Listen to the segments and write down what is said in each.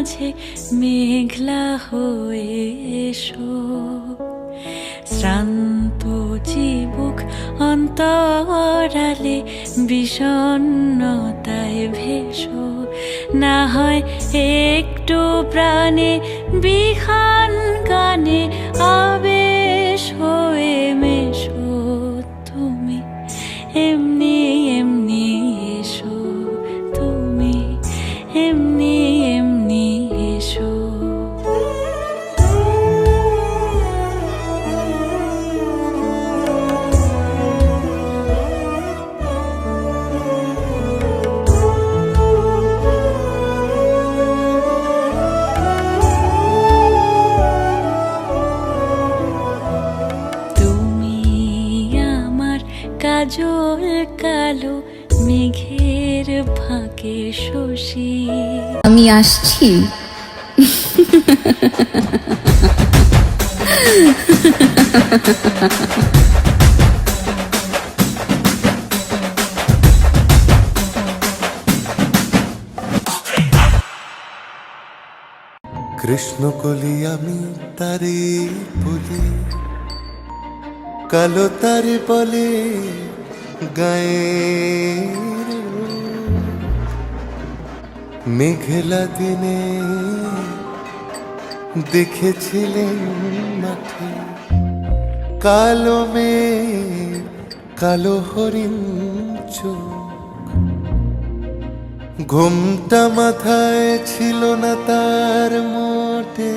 মাঝে মেঘলা হয়ে এসো, শ্রান্ত চিবুক অন্তরালে বিষণ্ণতায় ভেসো, না হয় একটু প্রাণে বিহান গানে আবেশ হয়ে মেশো। তুমি এমনি এমনি এসো, তুমি এমনি এমনি এসো। কাজল কালো মেঘের ফাঁকে শশী, আমি আসছি। কৃষ্ণকলি আমি তারে বলি, কালো তারে বলে গায়ের মেঘলা দিনে দেখেছিলেন মাঠে কালো মেঘ, কালো হরিণ চোখ। ঘুমটা মাথায় ছিল না তার মোটে,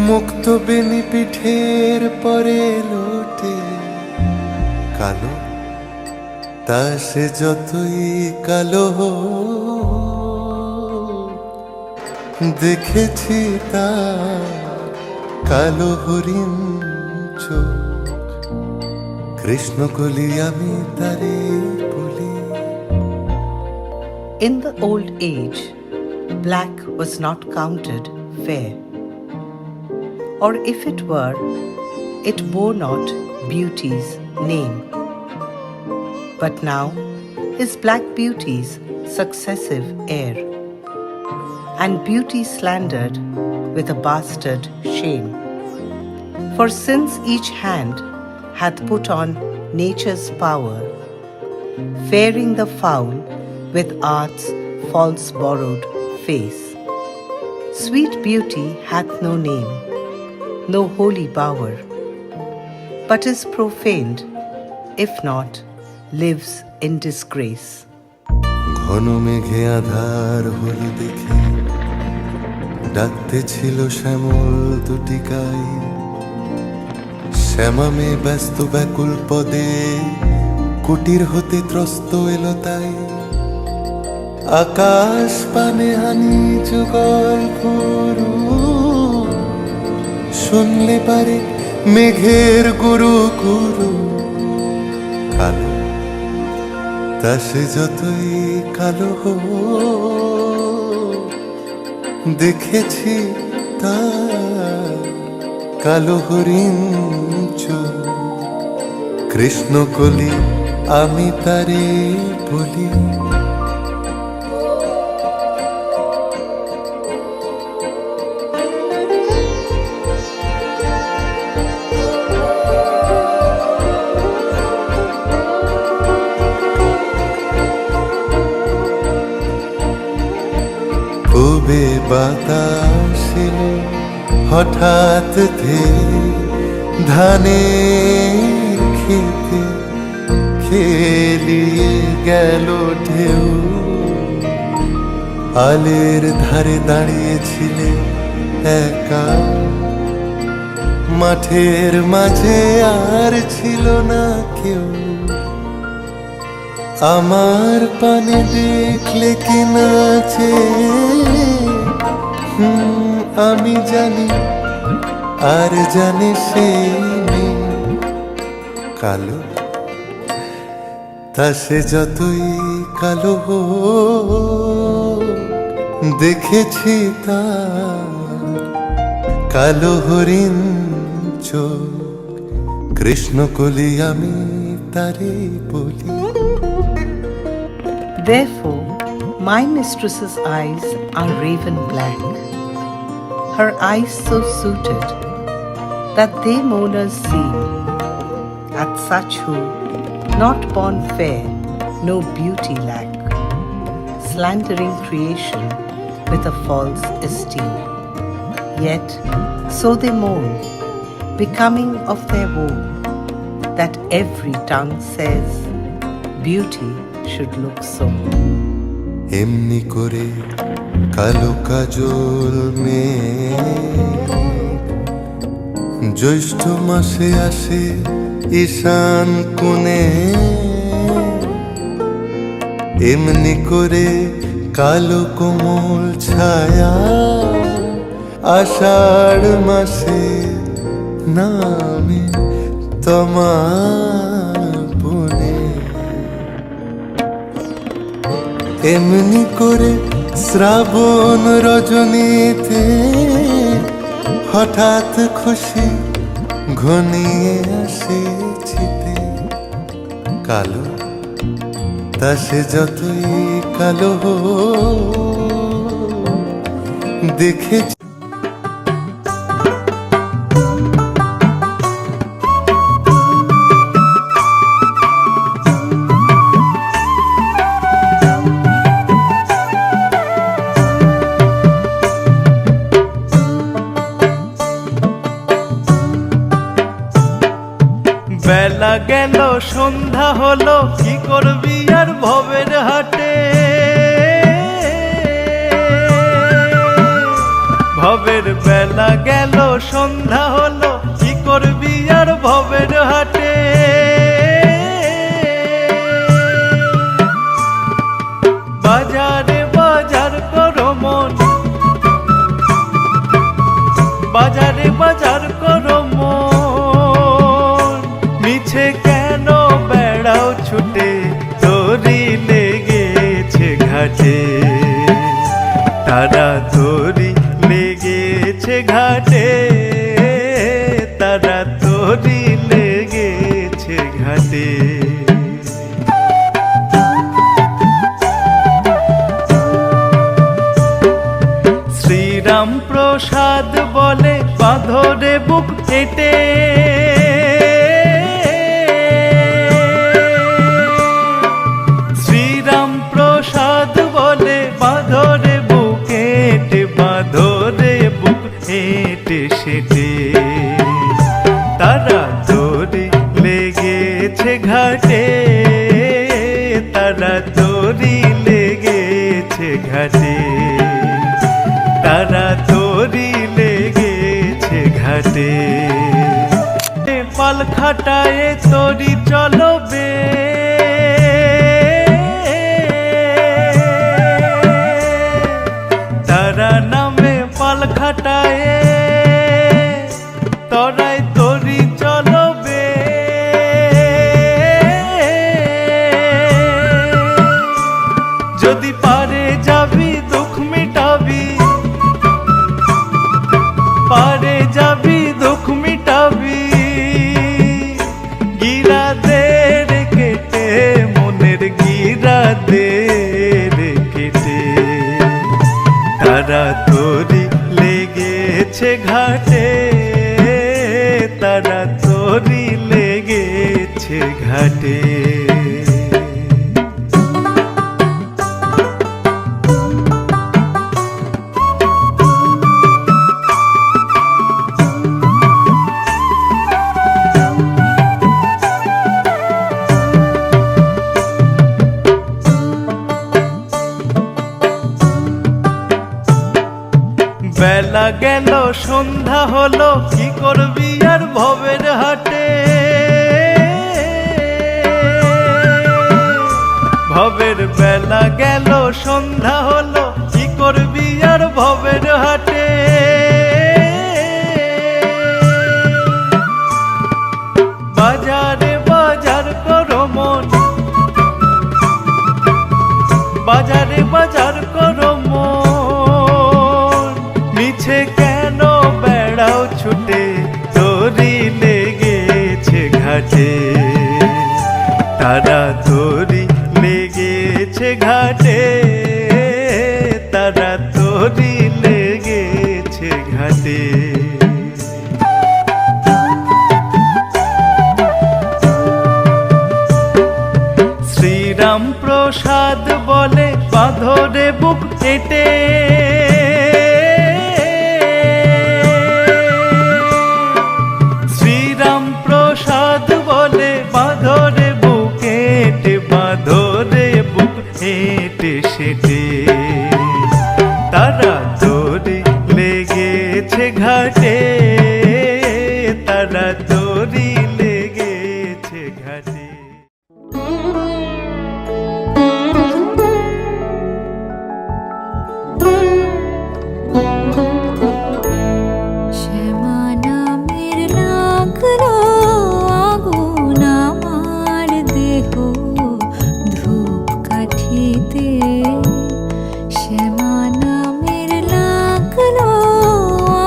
মুক্ত বেনি পিঠের পরে লোটে কালো, তা সে যতই কালো দেখেছি তার কালো হরিণ চোখ। কৃষ্ণকলি আমি তারে বলি। In the old age, black was not counted fair, or if it were, it bore not beauty's name. But now is black beauty's successive heir, and beauty slandered with a bastard shame. For since each hand hath put on nature's power, fairing the foul with art's false borrowed face, sweet beauty hath no name, no holy bower, but is profaned, if not, lives in disgrace. ঘন মেঘে আধার হল দেখে ডাকতে ছিল শ্যামল দুটি গাই, শ্যামামে ব্যস্ত ব্যাকুল পদে কুটির হতে ত্রস্ত এলো তাই। আকাশ পানে হানি যুগল গুরু, শুনলে পারে মেঘের গুরু গুরু কালো, তা সে যতই কালো দেখেছি তার কালো হরিণ চোখ। কৃষ্ণকলি আমি তারে বলি। পূবে বাতাস এলো হঠাৎ ধেয়ে, ধানের খেতে খেলিয়ে গেল ঢেউ। আলের ধারে দাঁড়িয়েছিলে একা, মাঠের মাঝে আর ছিল না কেউ। আমার পানে দেখলে কি নাচে, আমি জানি আর জানে সেই কালো, তা সে যতই কালো দেখেছি তার কালো হরিণ চোখ। কৃষ্ণকলি আমি তারে বলি। Therefore, My mistress's eyes are raven black, her eyes so suited that they mourners seem, at such who, not born fair, no beauty lack, slandering creation with a false esteem. Yet so they mourn, becoming of their woe, that every tongue says, beauty should look so. এমনি করে কালো কাজল মেঘ জ্যৈষ্ঠ মাসে আসে ঈশান কোণে, এমনি করে কালো কোমল ছায়া আষাঢ় মাসে নামে তোমার বনে। এমনি করে শ্রাবণ রজনীতে হঠাৎ খুশি ঘনিয়ে আসে ছিতে। কালো তা সে যতই কালো দেখে বেলা গেল সন্ধ্যা হলো, কি করবি আর ভবের হাটে। ভবের বেলা গেল সন্ধ্যা হলো, কি করবি আর ভবের হাটে। বাজারে বাজার করো মন, বাজারে বাজার করো মন, মিছে কেন বেড়াও ছুটে, তোরি লেগেছে ঘাটে। তারা তোরি লেগেছে ঘাটে, তারা তোরি লেগেছে ঘাটে। শ্রীরাম প্রসাদ বলে বাঁধরে বুক কেটে, শ্রীরাম প্রসাদ বলে বাঁধরে বুক কেটে, বাঁধরে বুক হেঁটে সেটে। তারা তোরে লেগেছে ঘাটে, তারা তোরি লেগেছে ঘাটে, তারা তোরি লেগেছে ঘাটে। পাল খাটায় তোরি চলবে, তারা নামে পাল খাটায়, তরাই তোরি চলবে। যদি পারে যাবি দুঃখ মিটাবি, পারে যাবি দুঃখ মিটাবি। গিরাদের কেটে মনের গিরাদের কেটে, তারা তোরি লেগেছে ঘাটে, তারা তোরি লেগেছে ঘাটে। বেলা গেল সন্ধ্যা হলো, কি করবি আর ভবের হাটে। ভবের বেলা গেল সন্ধ্যা হলো, কি করবি আর ভবের হাটে। বাজারে বাজার করো মন, বাজারে বাজার করো মন, মিছে কেন বেড়াও ছুটে, তোরি লেগেছে ঘাটে। তারা তোরি লেগেছে ঘাটে, সেটে। শ্রীরাম প্রসাদ বলে বাঁধরে বুক হেঁটে, শ্রীরাম প্রসাদ বলে বাঁধরে বুক হেঁটে, বাঁধরে বুক হেঁটে সেটে। তারা দড়ি লেগেছে ঘাটে, তারা দড়ি লেগেছে ঘাটে। শ্যামা নামের লাগলো আগুন আমার দেহ ধূপকাঠিতে, শ্যামা নামের লাগলো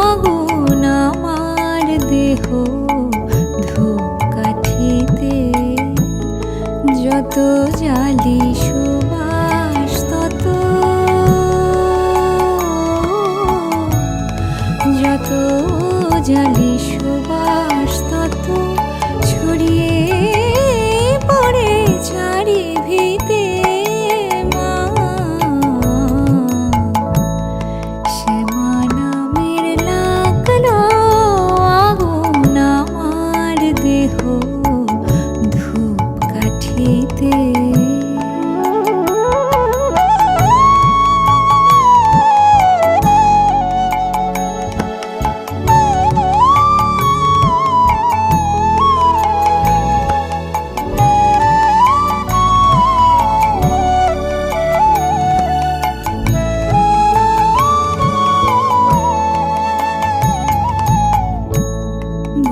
আগুন আমার দেহ ধূপকাঠিতে। যত জালি সুবাস তত, যত জালি সুবাস তত ছড়িয়ে পড়ে চারি ভিতে। মা শ্যামা নামের লাগলো আগুন আমার দেহ ধূপকাঠিতে।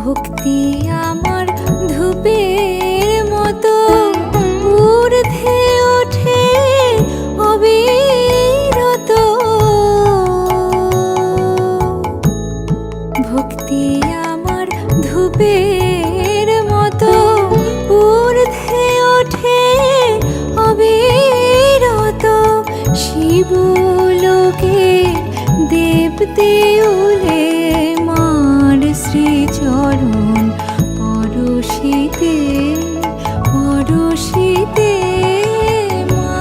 ভক্তি আমার ধূপের মতো ঊর্ধ্বে ওঠে অবিরত। ভক্তি আমার ধূপের মতো ঊর্ধ্বে ওঠে অবিরত। শিবলোকে দেবদেউলে মার শ্রীচরণ পরশিতে, পরশিতে। মা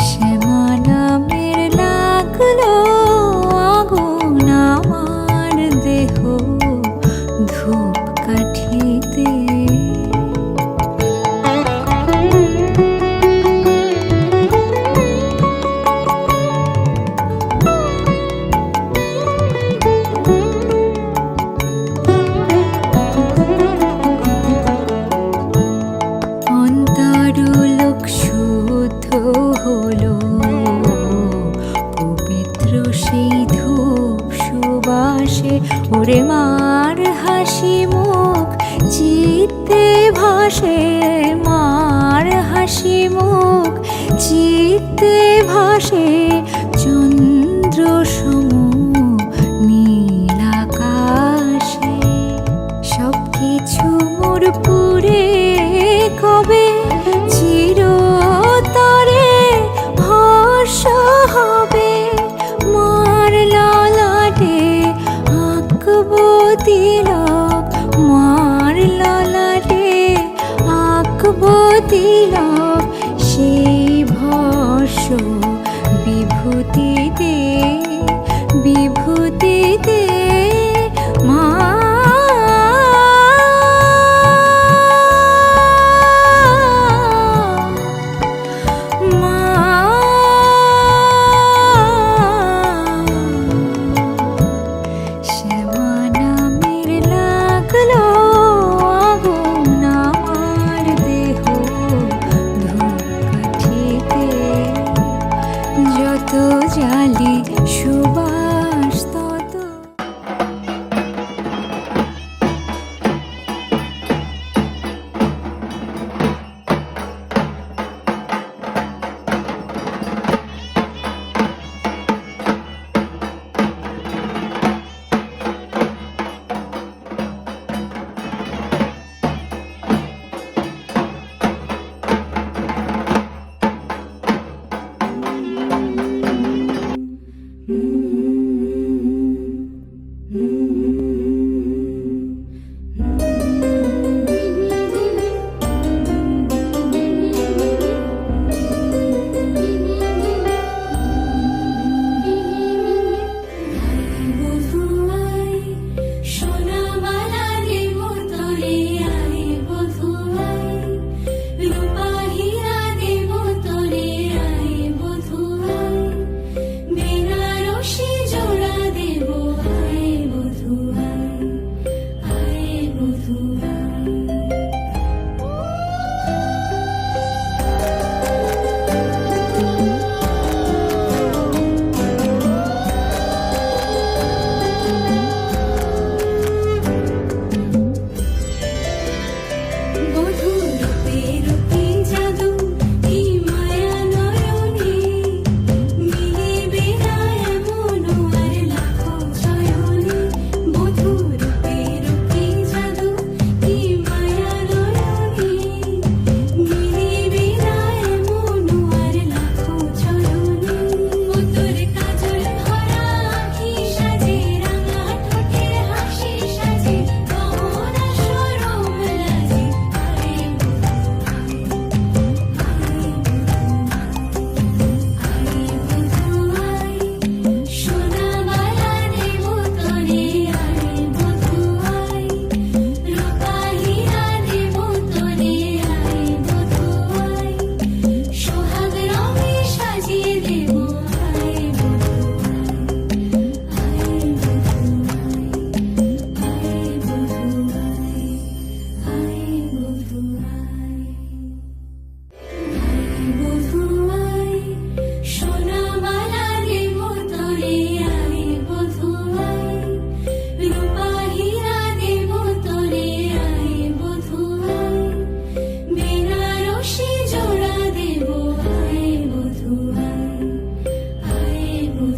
শ্যামা নামের লাগলো আগুন আমার দেহ ধূপকাঠিতে। অন্তরলোক শুদ্ধ হলো পবিত্র সেই ধূপ সুবাসে। ওরে মার হাসি মুখ চিত্তে ভাসে, মার হাসি মুখ চিত্তে ভাসে। চন্দ্র সম নীল আকাশে সবকিছু মোর পুরে কবে চিরতরে ভস্ম হবে। মার ললাটে আঁকবো তিলক, মার ললাটে আঁকবো তিলক। সেই ভস্ম বিভূতিতে, বিভূতিতে। মা শ্যামা নামের লাগলো আগুন আমার দেহ ধূপকাঠিতে। যত জালি সুবাস তত। Mm-hmm.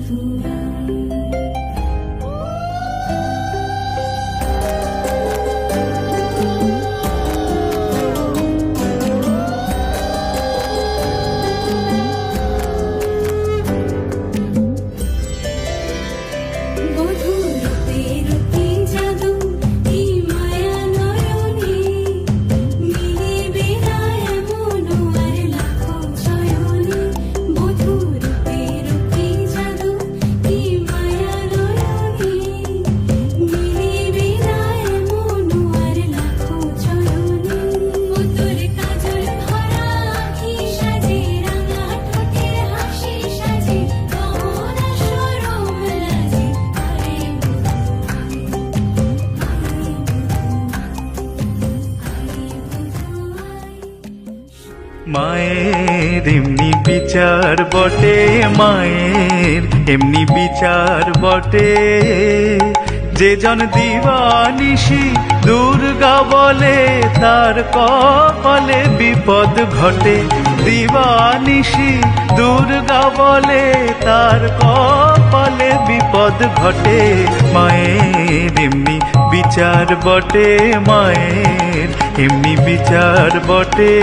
বধূ মায়ের এমনি বিচার বটে, মায়ের এমনি বিচার বটে, যে জন দিবানিশি দুর্গা বলে তার কপালে বিপদ ঘটে। দিবানিশি দুর্গা বলে তার কপালে বিপদ ঘটে। মায়ের এমনি বিচার বটে, মায়ের এমনি বিচার বটে।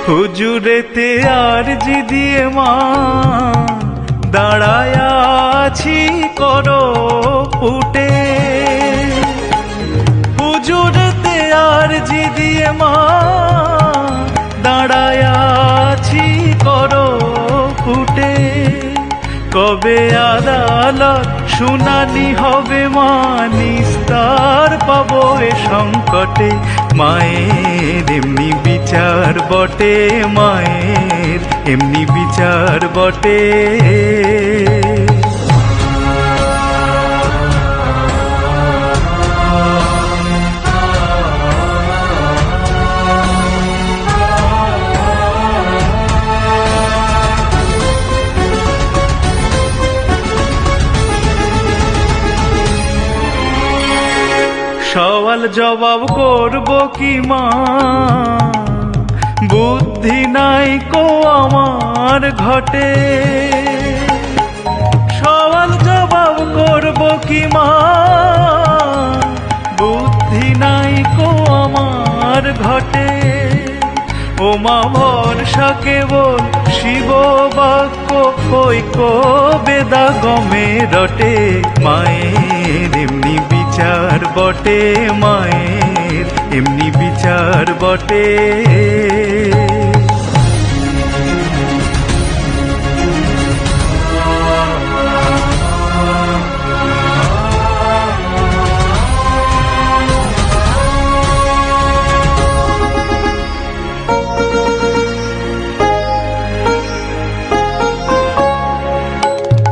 হুজুরেতে আরজি দিয়ে মা দাঁড়ায় আছি করো ফুটে। হুজুরেতে আরজি দিয়ে মা দাঁড়ায় আছি করো ফুটে। কবে আদালত শুনানি হবে মা, নিস্তার পাবো এ সংকটে। মায়ের এমনি বিচার বটে, মায়ের এমনি বিচার বটে। সওয়াল জবাব করব কি মা, বুদ্ধি নাই কো আমার ঘটে। সওয়াল জবাব করব কি মা, বুদ্ধি নাই কো আমার ঘটে। ও মা ভরসা কেবল শিব বাক্য, ঐক্য বেদাগমে রটে। মায়ের এমনি বিচার বটে, মায়ের এমনি বিচার বটে।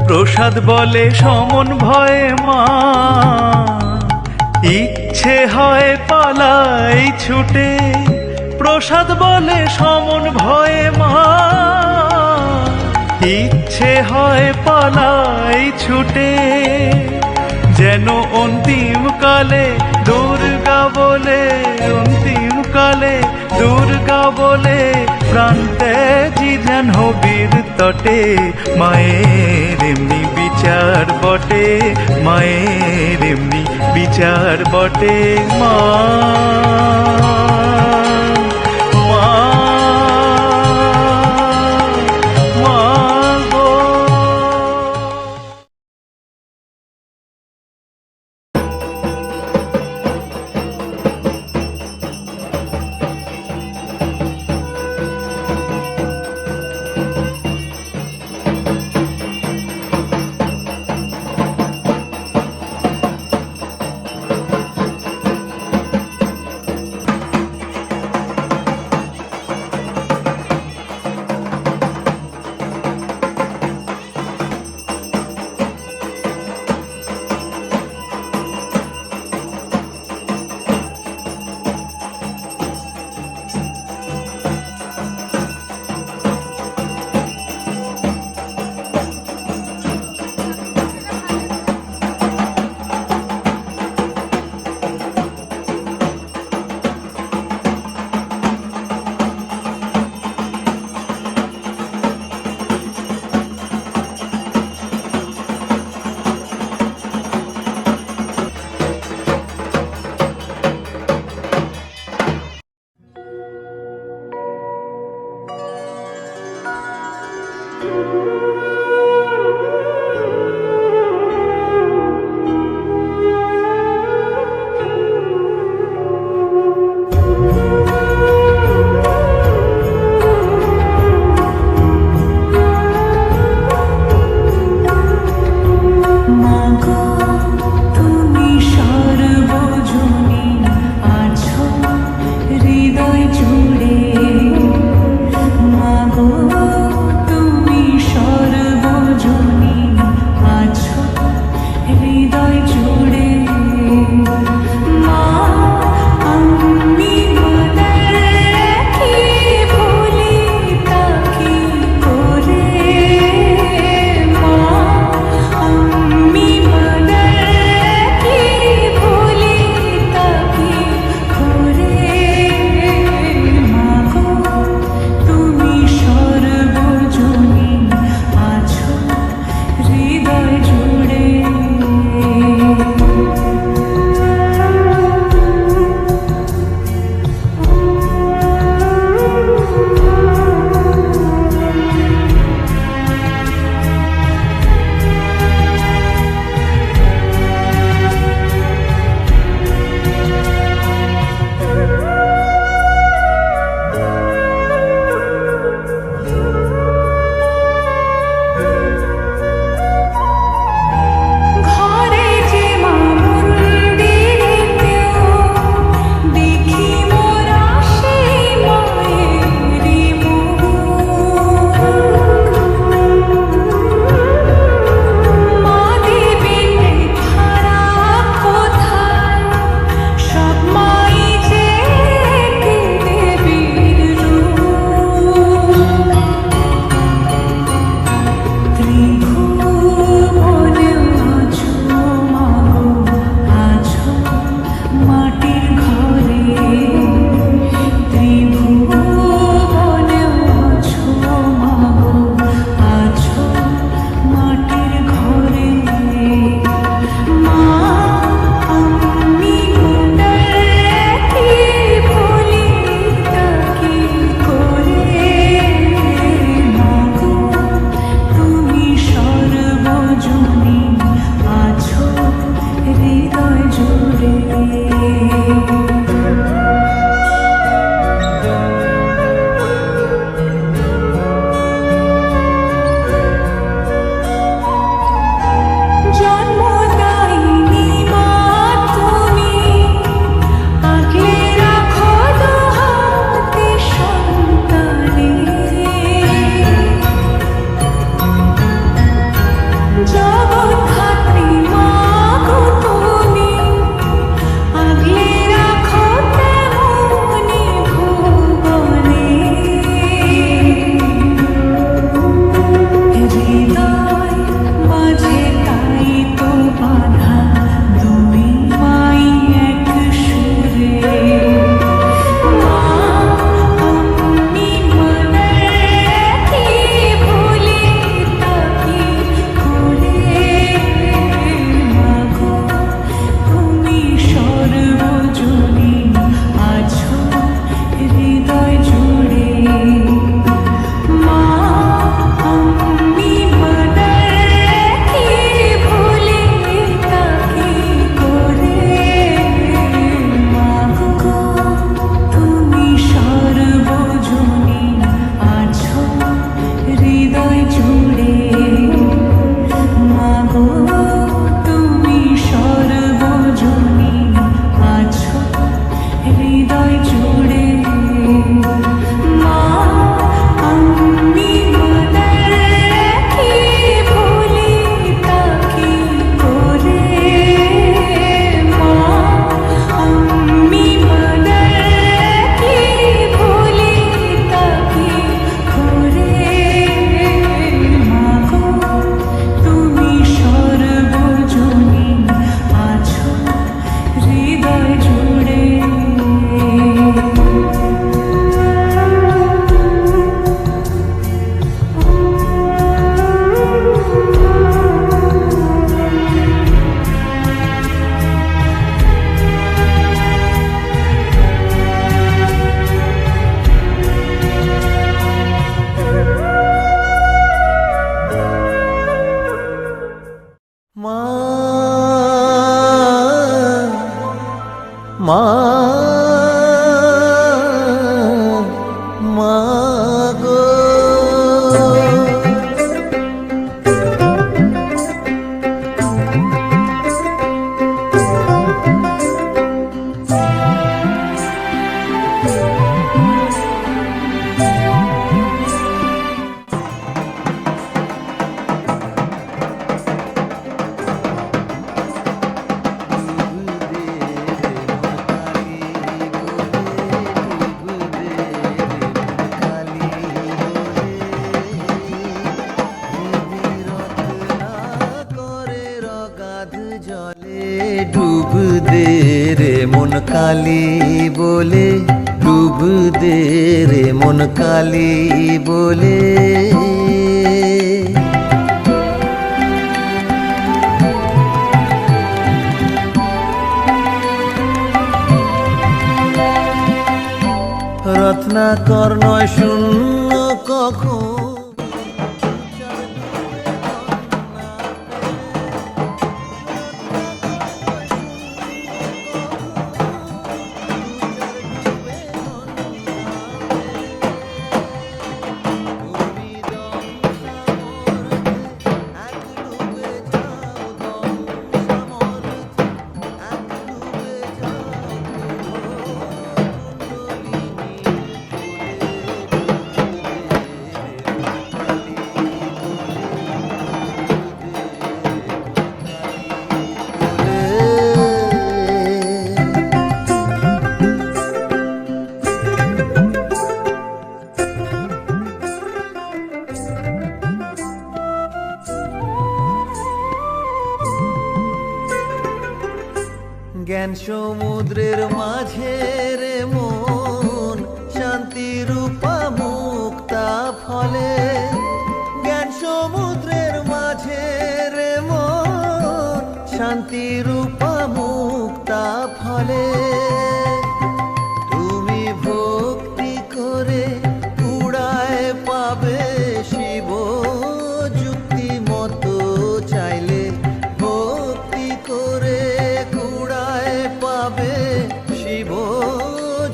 প্রসাদ বলে সমন ভয়ে মা, ইচ্ছে হয় পালাই ছুটে। প্রসাদ বলে সমন ভয়ে মা, ইচ্ছে হয় পালাই ছুটে। যেন অন্তিম কালে দুর্গা বলে, অন্তিম কালে দুর্গা বলে প্রাণ ত্যাজি যেন বীর তটে। মায়ের এমনি বিচার বটে, মায়ের এমনি বিচার বটে। মা তুমি মন কালি বলে ডুব দে রে মন কালি বলে। রত্নাকর নয় শূন্য কখন জ্ঞান সমুদ্রের মাঝে রে মন শান্তি রূপা মুক্তা ফলে। জ্ঞান সমুদ্রের মাঝে রে মন শান্তি রূপা মুক্তা ফলে। তুমি ভক্তি করে কুড়ায় পাবে শিব যুক্তি মতো চাইলে। ভক্তি করে পাবে শিব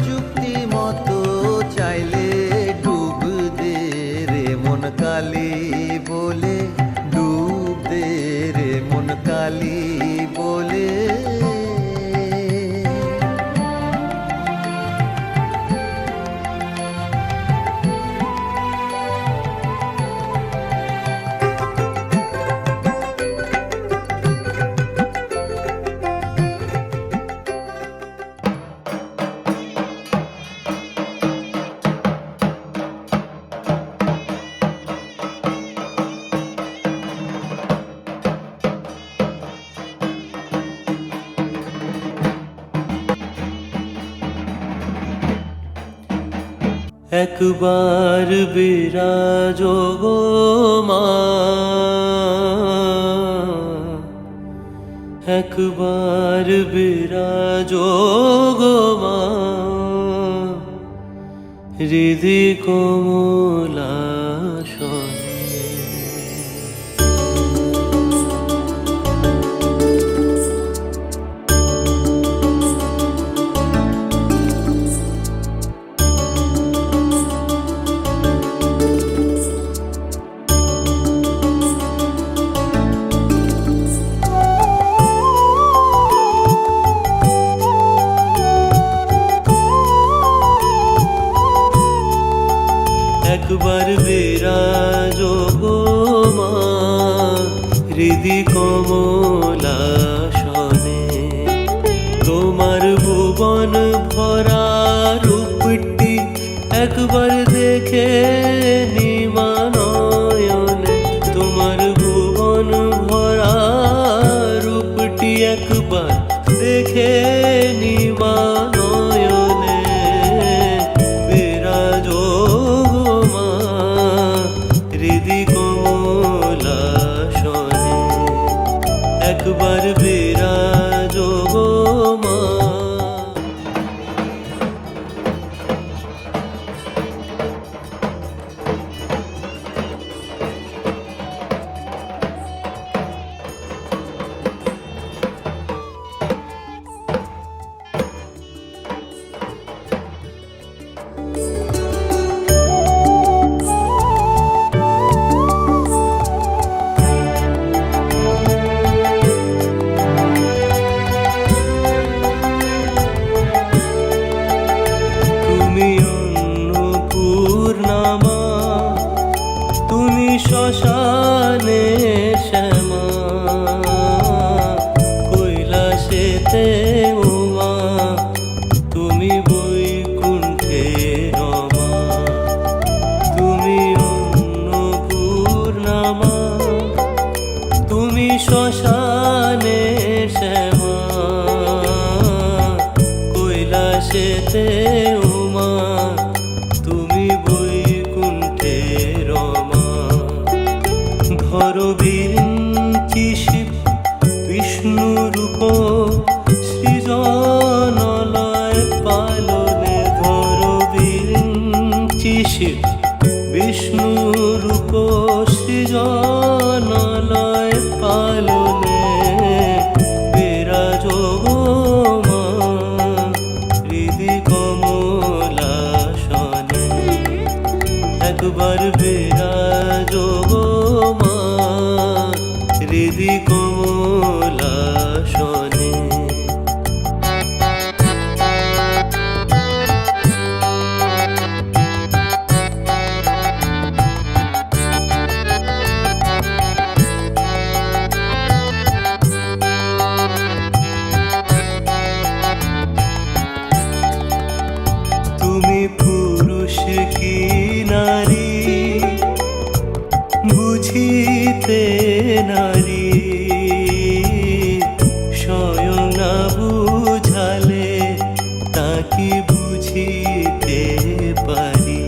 যুক্তি মতো চাইলে। ডুব দে রে মন কালি বলে ডুব দে রে মন কালি বলে। একবার বিরাজ গো মা, একবার বিরাজ গো মা, হৃদি কমলাসনে। একবার বিরাজ গো মা, হৃদি কমলাসনে। তোমার ভুবন ভরা রূপটি একবার দেখে নিমানয়নে। তোমার ভুবন ভরা রূপটি একবার দেখে নিমানয়নে। বিরাজ হৃদি কমলাসনে, একবার বিরাজ গো মা। শ্মশানে শ্যামা, কৈলাসেতে উমা, তুমি বৈকুণ্ঠে রমা। তুমি অন্নপূর্ণামা, তুমি শ্মশানে শ্যামা, করো বিরিঞ্চি শিব বিষ্ণু রূপ সৃজনলয় পালনে ধরো বিরিঞ্চি শিব বিষ্ণু রূপ সৃজনলয় পালনে বিরাজ গো মা হৃদি কমলাসনে একবার বিরাজ গো মা হৃদি কমলাসনে তুমি পুরুষ কি নারী বুঝিতে নারী স্বয়ং না বুঝালে তাকে বুঝিতে পারি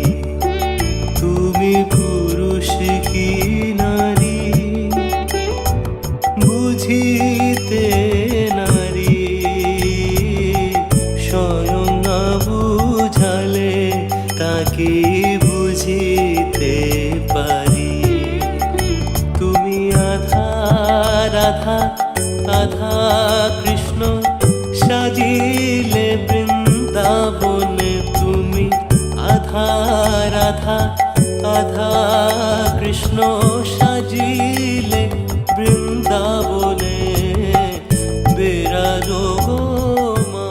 তুমি পুরুষ কি নারী বুঝিতে নারী স্বয়ং না বুঝালে তাকে বুঝিতে পারি তুমি আধা রাধা আধা কৃষ্ণ সাজিলে বৃন্দাবনে তুমি আধা রাধা আধা কৃষ্ণ সাজিলে বৃন্দাবনে বিরাজ গো মা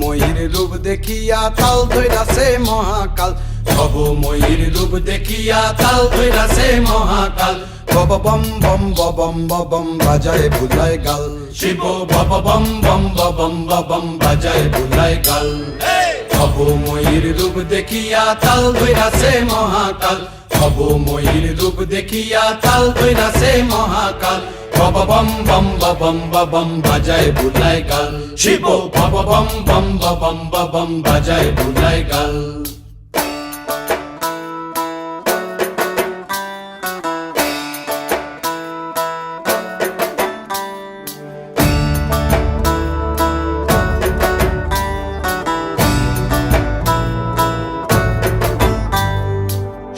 ময়ূর রূপ দেখিয়া তাল ধৈরাছে মহাকাল ভব ময়ূর রূপ দেখিয়া তাল ধৈরাছে মহাকাল বব বম বম বম বম বাজায় বুলায় গাল শিব বব বম বম বম বাজায় বুলায় গাল ভব ময়ূর রূপ দেখিয়া তাল ধৈরাছে মহাকাল ভব ময়ূর রূপ দেখিয়া তাল ধৈরাছে মহাকাল বব বম বম বাজায় বুলায় গাল শিব বব বম বম বাজায় বুলায় গাল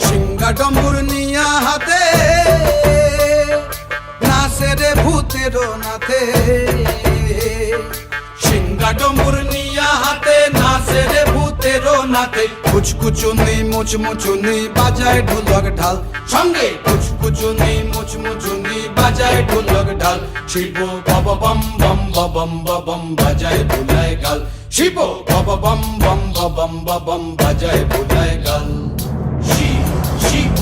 সিংহা ডম্বুর নিয়া হাতে নাচে রে ভূতেরও নাথে সিংহা ডম্বুর নিয়া হাতে নাচে রে ভূতেরও নাথে কুচকুচুনি মুচমুচুনি বাজায় ঢোলক ঢাল সঙ্গে কুচকুচুনি মুচমুচুনি বাজায় ঢোলক ঢাল শিব বব বম বম বাজায় বুলায় গাল শিব বব বম বম বাজায় বুলায় গাল শিব শিব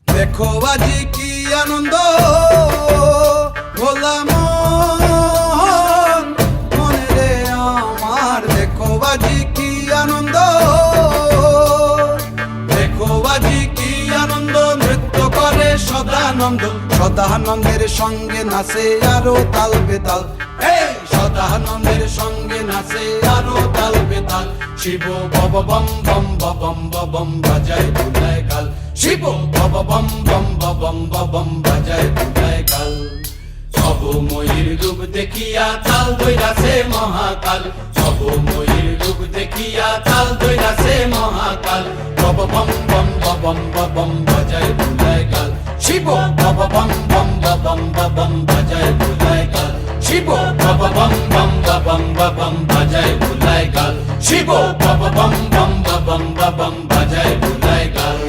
দেখো আজি কি আনন্দ ভোলা মন মনে রে আমার দেখো আজি কি আনন্দ দেখো আজি কি আনন্দ নৃত্য করে সদানন্দ সদানন্দের সঙ্গে নাচে আরো তাল বেতাল সদানন্দের সঙ্গে নাচে আরো তাল বেতাল শিব বব বম বম বাজায় বুলায় গাল শিব বব বম বম বাজায় বুলায় গাল ভব ময়ূর রূপ দেখিয়া তাল ধৈরাছে মহাকাল ভব ময়ূর রূপ দেখিয়া তাল ধৈরাছে মহাকাল বব বম বম বাজায় বুলায় গাল শিব বব বম বম বাজায় বুলায় গাল শিব বব বম বম বাজায় বুলায় গাল শিব বব বম বাম বাজায় বুলায় গান।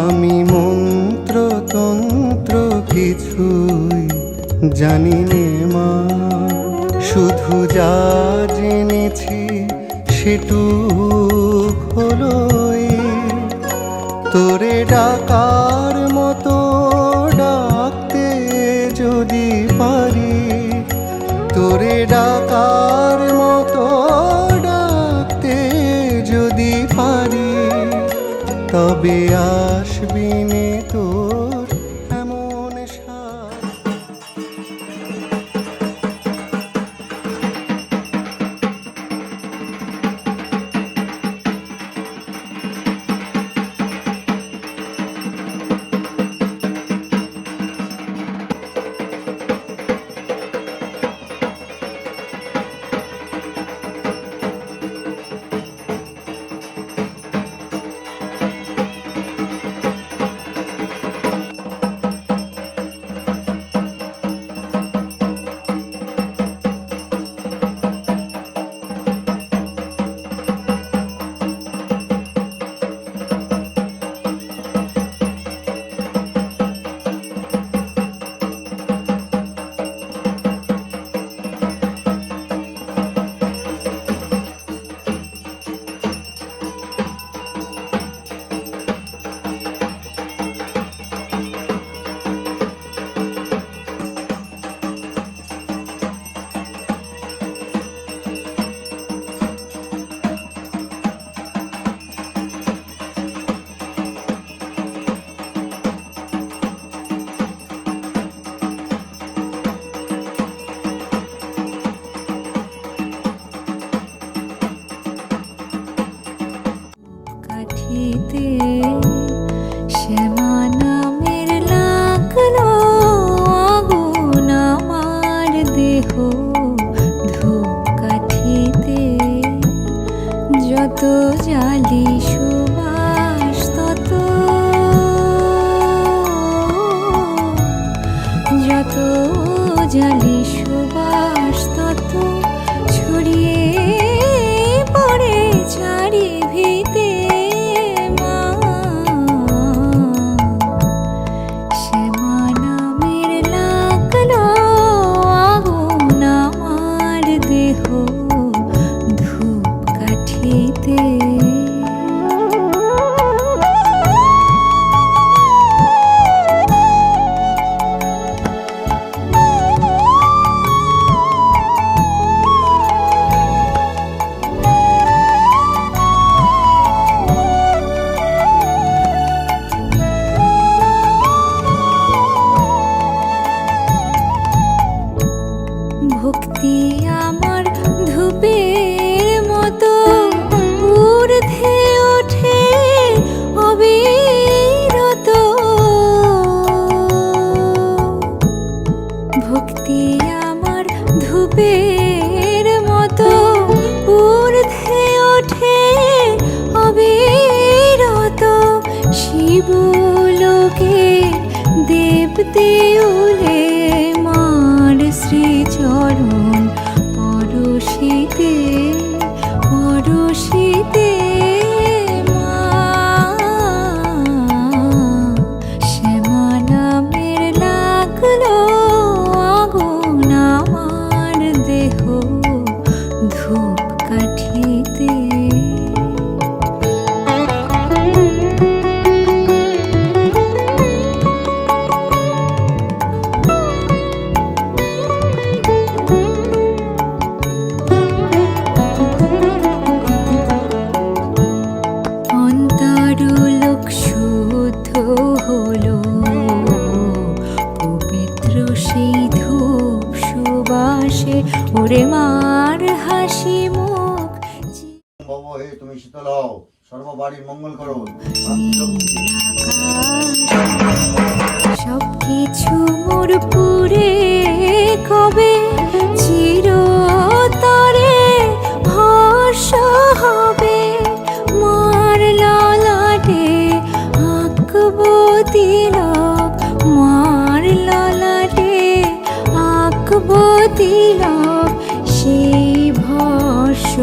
আমি মন্ত্র তন্ত্র কিছুই জানি নে মা, শুধু যা জেনেছি সেটুক হলো তোরে ডাকার মতো ডাকতে যদি পারি, তোরে ডাকার মতো ডাকতে যদি পারি, তবে আসবি নে তোর এমন সাথ। কাঠিতে শ্যামা নামের লাগলো আগুন আমার দেহ, ধূপকাঠিতে যত জ্বালি সুবাস তত, যত জ্বালি সুবাস তত ছড়িয়ে পড়ে চারিভিতে মা। শ্যামা নামের লাগলো আগুন আমার দেহ, ধূপকাঠিতে। ভক্তি আমার ধূপের মতো ঊর্ধ্বে ওঠে অবিরত, ভক্তি আমার ধূপের মতো ঊর্ধ্বে ওঠে অবিরত, শিবলোকে দেব দেউলে মার শ্রীচরণ পরশিতে পরশিতে মা। শ্যামা নামের লাগলো আগুন আমার দেহ, ধূপকাঠিতে। অন্তরলোক শুদ্ধ হলো পবিত্র সেই ধূপ সুবাসে, ওরে মার হাসি মুখ বাবা হে তুমি শীতল হও, সর্ববাড়ির মঙ্গল করো। সব কিছু মোর পুরে কবে চিরতরে ভস্য হবে, মার ললাটে আঁকবো তিলক, মার ললাটে আঁকবো তিলক, সেই ভস্য